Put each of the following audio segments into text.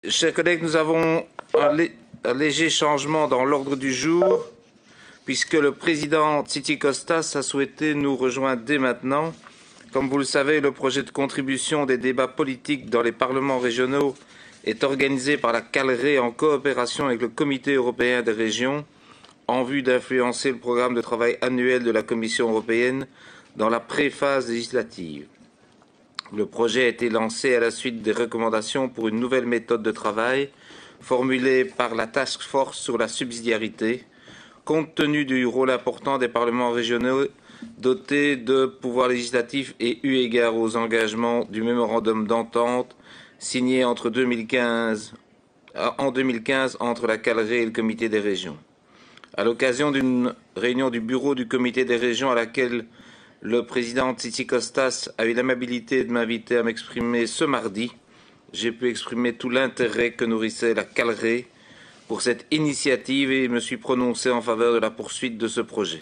Chers collègues, nous avons un léger changement dans l'ordre du jour, puisque le président Tzitzikostas a souhaité nous rejoindre dès maintenant. Comme vous le savez, le projet de contribution des débats politiques dans les parlements régionaux est organisé par la CALRE en coopération avec le Comité européen des régions, en vue d'influencer le programme de travail annuel de la Commission européenne dans la préphase législative. Le projet a été lancé à la suite des recommandations pour une nouvelle méthode de travail formulée par la Task Force sur la subsidiarité, compte tenu du rôle important des parlements régionaux dotés de pouvoirs législatifs et eu égard aux engagements du mémorandum d'entente signé en 2015 entre la CALRE et le Comité des régions. À l'occasion d'une réunion du bureau du Comité des régions à laquelle le président Tzitzikostas a eu l'amabilité de m'inviter à m'exprimer ce mardi, j'ai pu exprimer tout l'intérêt que nourrissait la CALRE pour cette initiative et me suis prononcé en faveur de la poursuite de ce projet.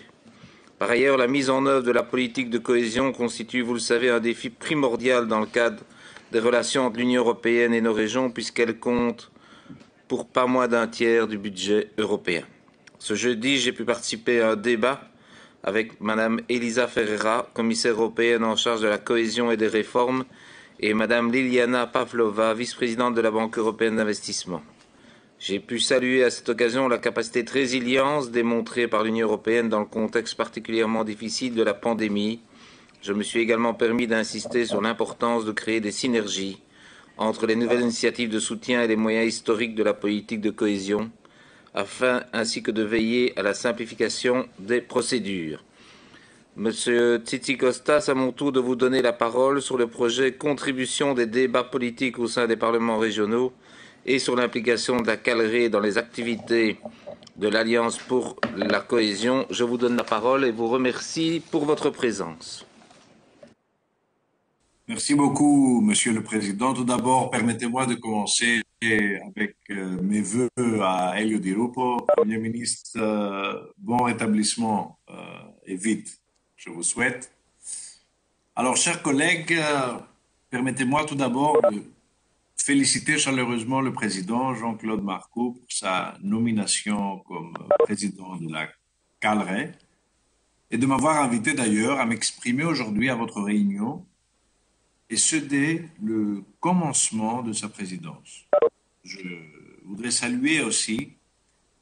Par ailleurs, la mise en œuvre de la politique de cohésion constitue, vous le savez, un défi primordial dans le cadre des relations entre l'Union européenne et nos régions, puisqu'elle compte pour pas moins d'un tiers du budget européen. Ce jeudi, j'ai pu participer à un débat avec Madame Elisa Ferreira, commissaire européenne en charge de la cohésion et des réformes, et Madame Liliana Pavlova, vice-présidente de la Banque européenne d'investissement. J'ai pu saluer à cette occasion la capacité de résilience démontrée par l'Union européenne dans le contexte particulièrement difficile de la pandémie. Je me suis également permis d'insister sur l'importance de créer des synergies entre les nouvelles initiatives de soutien et les moyens historiques de la politique de cohésion, ainsi que de veiller à la simplification des procédures. Monsieur Tzitzikostas, à mon tour de vous donner la parole sur le projet Contribution des débats politiques au sein des parlements régionaux et sur l'implication de la CALRE dans les activités de l'Alliance pour la cohésion. Je vous donne la parole et vous remercie pour votre présence. Merci beaucoup, Monsieur le Président. Tout d'abord, permettez-moi de commencer avec mes vœux à Elio Di Rupo, Premier ministre. Bon rétablissement et vite, je vous souhaite. Alors, chers collègues, permettez-moi tout d'abord de féliciter chaleureusement le Président Jean-Claude Marcou pour sa nomination comme président de la CALRE et de m'avoir invité d'ailleurs à m'exprimer aujourd'hui à votre réunion, et ce dès le commencement de sa présidence. Je voudrais saluer aussi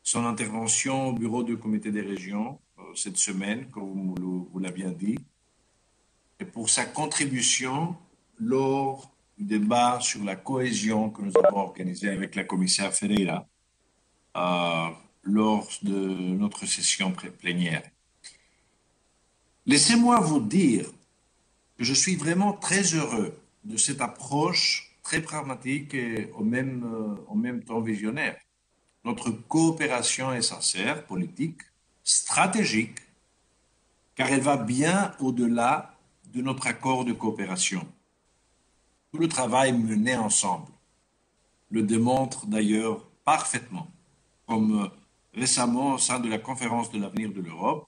son intervention au bureau du Comité des régions cette semaine, comme vous l'avez bien dit, et pour sa contribution lors du débat sur la cohésion que nous avons organisé avec la commissaire Ferreira lors de notre session plénière. Laissez-moi vous dire que je suis vraiment très heureux de cette approche très pragmatique et en même temps visionnaire. Notre coopération est sincère, politique, stratégique, car elle va bien au-delà de notre accord de coopération. Tout le travail mené ensemble le démontre d'ailleurs parfaitement, comme récemment au sein de la conférence de l'avenir de l'Europe,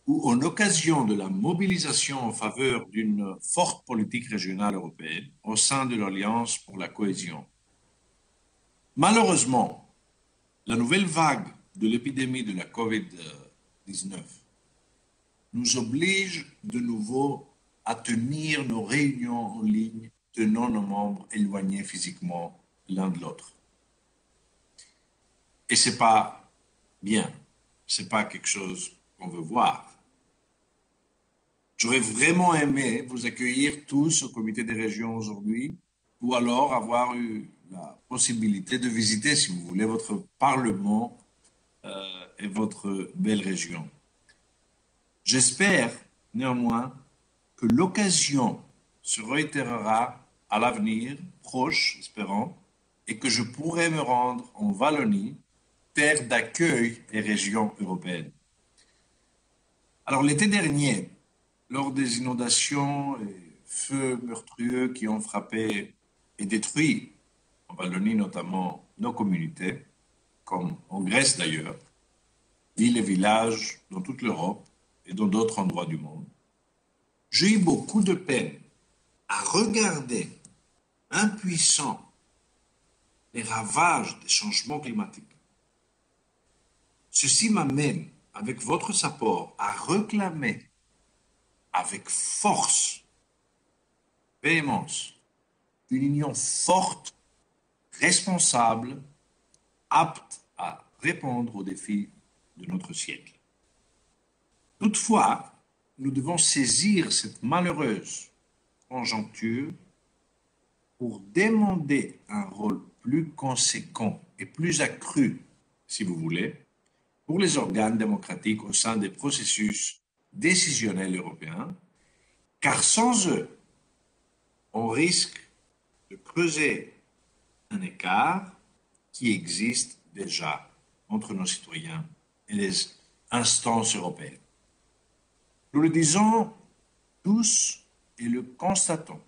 ou en occasion de la mobilisation en faveur d'une forte politique régionale européenne au sein de l'Alliance pour la cohésion. Malheureusement, la nouvelle vague de l'épidémie de la Covid-19 nous oblige de nouveau à tenir nos réunions en ligne, tenant nos membres éloignés physiquement l'un de l'autre. Et c'est pas bien, c'est pas quelque chose qu'on veut voir. J'aurais vraiment aimé vous accueillir tous au Comité des régions aujourd'hui, ou alors avoir eu la possibilité de visiter, si vous voulez, votre Parlement et votre belle région. J'espère néanmoins que l'occasion se réitérera à l'avenir proche, espérant, et que je pourrai me rendre en Wallonie, terre d'accueil et région européenne. Alors l'été dernier, lors des inondations et feux meurtriers qui ont frappé et détruit, en Wallonie notamment, nos communautés, comme en Grèce d'ailleurs, villes et villages dans toute l'Europe et dans d'autres endroits du monde, j'ai eu beaucoup de peine à regarder, impuissant, les ravages des changements climatiques. Ceci m'amène, avec votre support, à réclamer avec force, véhémence, une union forte, responsable, apte à répondre aux défis de notre siècle. Toutefois, nous devons saisir cette malheureuse conjoncture pour demander un rôle plus conséquent et plus accru, si vous voulez, pour les organes démocratiques au sein des processus décisionnels européens, car sans eux, on risque de creuser un écart qui existe déjà entre nos citoyens et les instances européennes. Nous le disons tous et le constatons.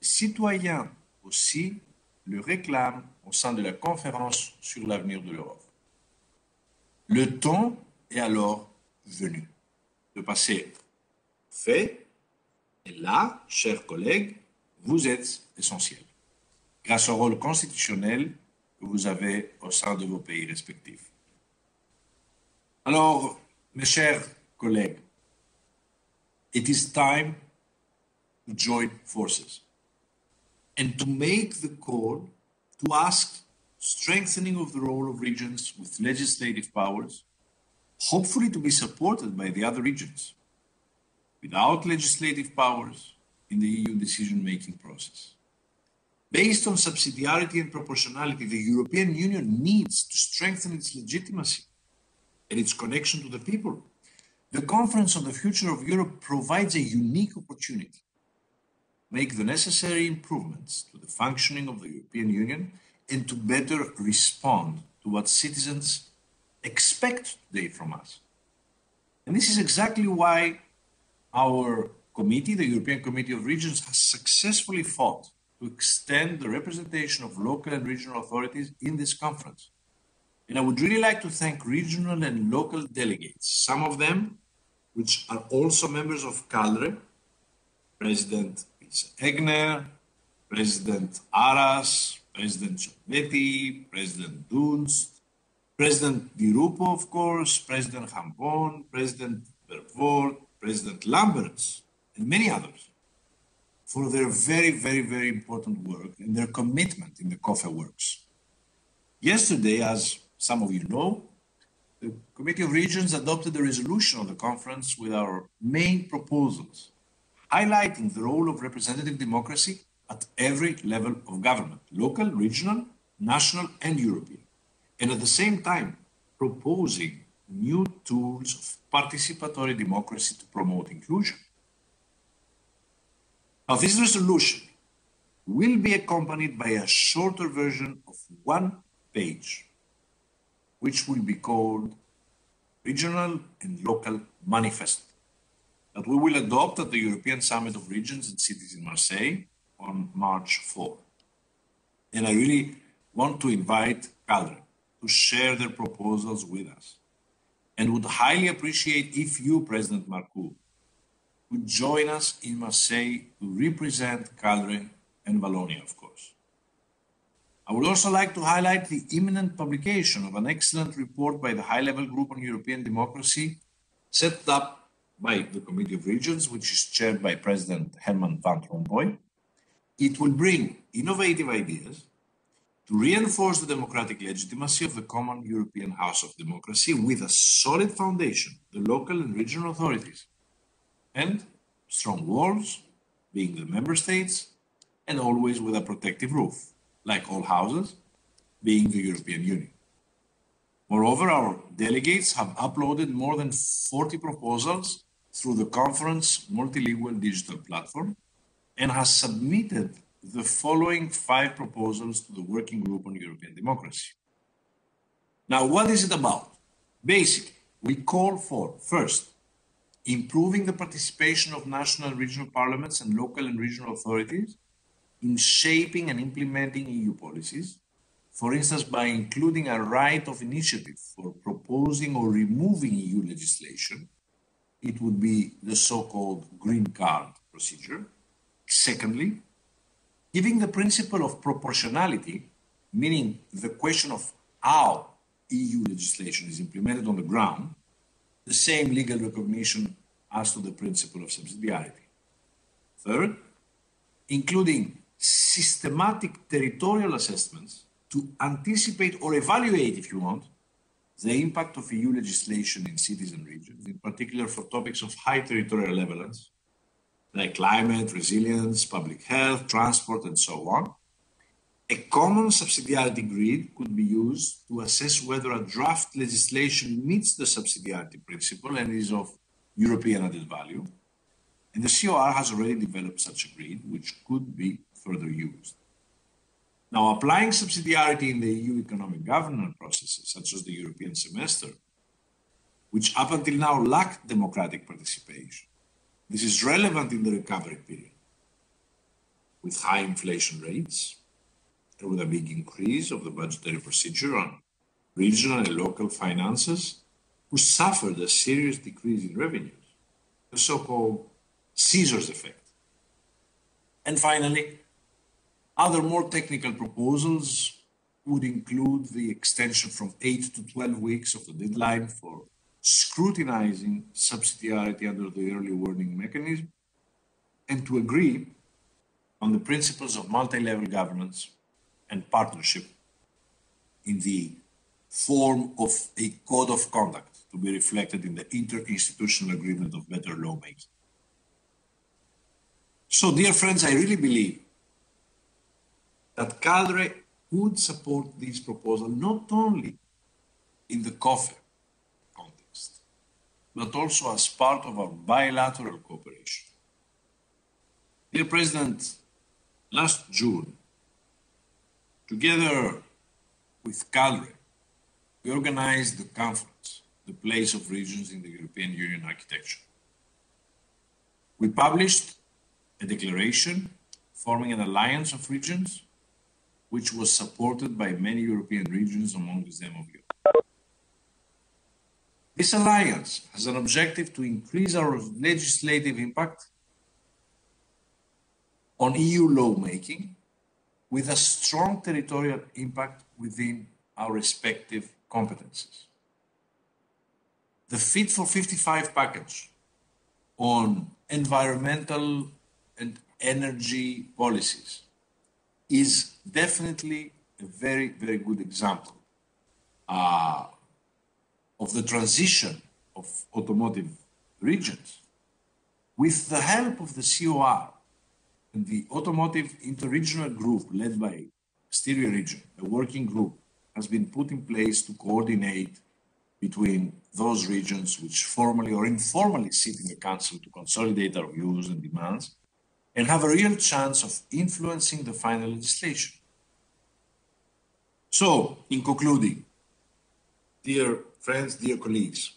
Les citoyens aussi le réclament au sein de la conférence sur l'avenir de l'Europe. Le temps est alors venu de passer aux faits. Et là, chers collègues, vous êtes essentiels, grâce au rôle constitutionnel que vous avez au sein de vos pays respectifs. Alors, mes chers collègues, it is time to join forces and to make the call to ask strengthening of the role of regions with legislative powers, hopefully to be supported by the other regions, without legislative powers in the EU decision-making process. Based on subsidiarity and proportionality, the European Union needs to strengthen its legitimacy and its connection to the people. The Conference on the Future of Europe provides a unique opportunity to make the necessary improvements to the functioning of the European Union and to better respond to what citizens expect today from us. And this is exactly why our committee, the European Committee of Regions, has successfully fought to extend the representation of local and regional authorities in this conference. And I would really like to thank regional and local delegates, some of them which are also members of CALRE, President Egner, President Aras, President Ciambetti, President Dunst, President Di Rupo, of course, President Hambon, President Vervoort, President Lamberts, and many others, for their very, very, very important work and their commitment in the COFE works. Yesterday, as some of you know, the Committee of Regions adopted a resolution of the conference with our main proposals, highlighting the role of representative democracy at every level of government, local, regional, national, and European, and at the same time proposing new tools of participatory democracy to promote inclusion. Now, this resolution will be accompanied by a shorter version of 1 page, which will be called Regional and Local Manifesto, that we will adopt at the European Summit of Regions and Cities in Marseille on March 4. And I really want to invite CALRE to share their proposals with us, and would highly appreciate if you, President Marcoux, would join us in Marseille to represent CALRE and Wallonia, of course. I would also like to highlight the imminent publication of an excellent report by the High-Level Group on European Democracy, set up by the Committee of Regions, which is chaired by President Herman Van Rompuy. It will bring innovative ideas to reinforce the democratic legitimacy of the common European House of Democracy with a solid foundation, the local and regional authorities, and strong walls, being the member states, and always with a protective roof, like all houses, being the European Union. Moreover, our delegates have uploaded more than 40 proposals through the conference multilingual digital platform and has submitted the following 5 proposals to the Working Group on European Democracy. Now, what is it about? Basically, we call for, first, improving the participation of national and regional parliaments and local and regional authorities in shaping and implementing EU policies, for instance, by including a right of initiative for proposing or removing EU legislation. It would be the so-called green card procedure. Secondly, giving the principle of proportionality meaning the question of how EU legislation is implemented on the ground, the same legal recognition as to the principle of subsidiarity. Third, including systematic territorial assessments to anticipate or evaluate, if you want, the impact of EU legislation in cities and regions, in particular for topics of high territorial relevance, like climate, resilience, public health, transport, and so on. A common subsidiarity grid could be used to assess whether a draft legislation meets the subsidiarity principle and is of European added value. And the COR has already developed such a grid, which could be further used. Now, applying subsidiarity in the EU economic governance processes, such as the European semester, which up until now lacked democratic participation, this is relevant in the recovery period, with high inflation rates and with a big increase of the budgetary procedure on regional and local finances, who suffered a serious decrease in revenues, the so-called Caesar's effect. And finally, other more technical proposals would include the extension from 8 to 12 weeks of the deadline for scrutinizing subsidiarity under the early warning mechanism, and to agree on the principles of multi-level governance and partnership in the form of a code of conduct to be reflected in the interinstitutional agreement of better lawmaking. So, dear friends, I really believe that CADRE would support this proposal not only in the COFE context, but also as part of our bilateral cooperation. Dear President, last June, together with CADRE, we organized the conference, The Place of Regions in the European Union Architecture. We published a declaration forming an alliance of regions, which was supported by many European regions, among them of Europe. This alliance has an objective to increase our legislative impact on EU lawmaking with a strong territorial impact within our respective competences. The Fit for 55 package on environmental and energy policies is definitely a very, very good example of the transition of automotive regions. With the help of the COR and the automotive interregional group led by Styria region, a working group has been put in place to coordinate between those regions which formally or informally sit in the Council to consolidate our views and demands and have a real chance of influencing the final legislation. So, in concluding, dear friends, dear colleagues,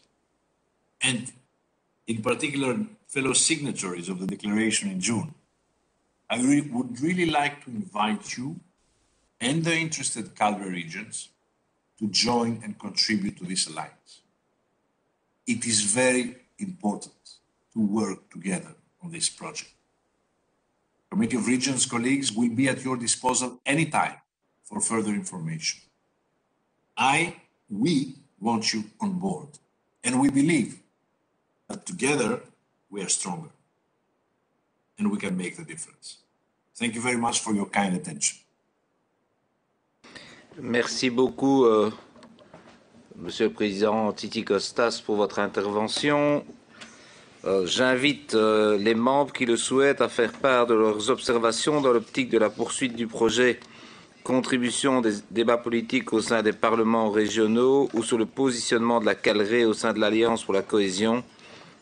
and in particular fellow signatories of the declaration in June, I would really like to invite you and the interested CADRE regions to join and contribute to this alliance. It is very important to work together on this project. Committee of Regions colleagues will be at your disposal anytime for further information. We want you on board, and we believe that together we are stronger and we can make the difference. Thank you very much for your kind attention. Merci beaucoup, Monsieur le Président Tzitzikostas, pour votre intervention. J'invite les membres qui le souhaitent à faire part de leurs observations dans l'optique de la poursuite du projet Contribution des débats politiques au sein des parlements régionaux ou sur le positionnement de la CADRE au sein de l'Alliance pour la cohésion,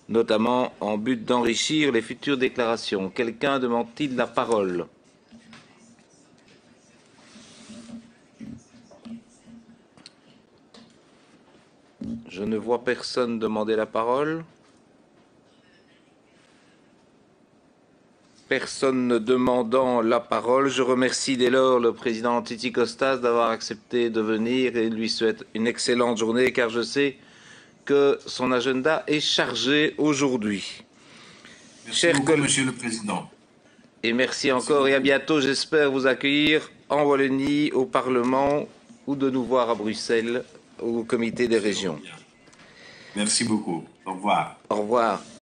notamment en but d'enrichir les futures déclarations. Quelqu'un demande-t-il la parole ? Je ne vois personne demander la parole. Personne ne demandant la parole, je remercie dès lors le président Tzitzikostas d'avoir accepté de venir et lui souhaite une excellente journée car je sais que son agenda est chargé aujourd'hui. Merci beaucoup, Monsieur le Président. Et merci encore et à bientôt. J'espère vous accueillir en Wallonie, au Parlement ou de nous voir à Bruxelles, au Comité des régions. Merci beaucoup. Au revoir. Au revoir.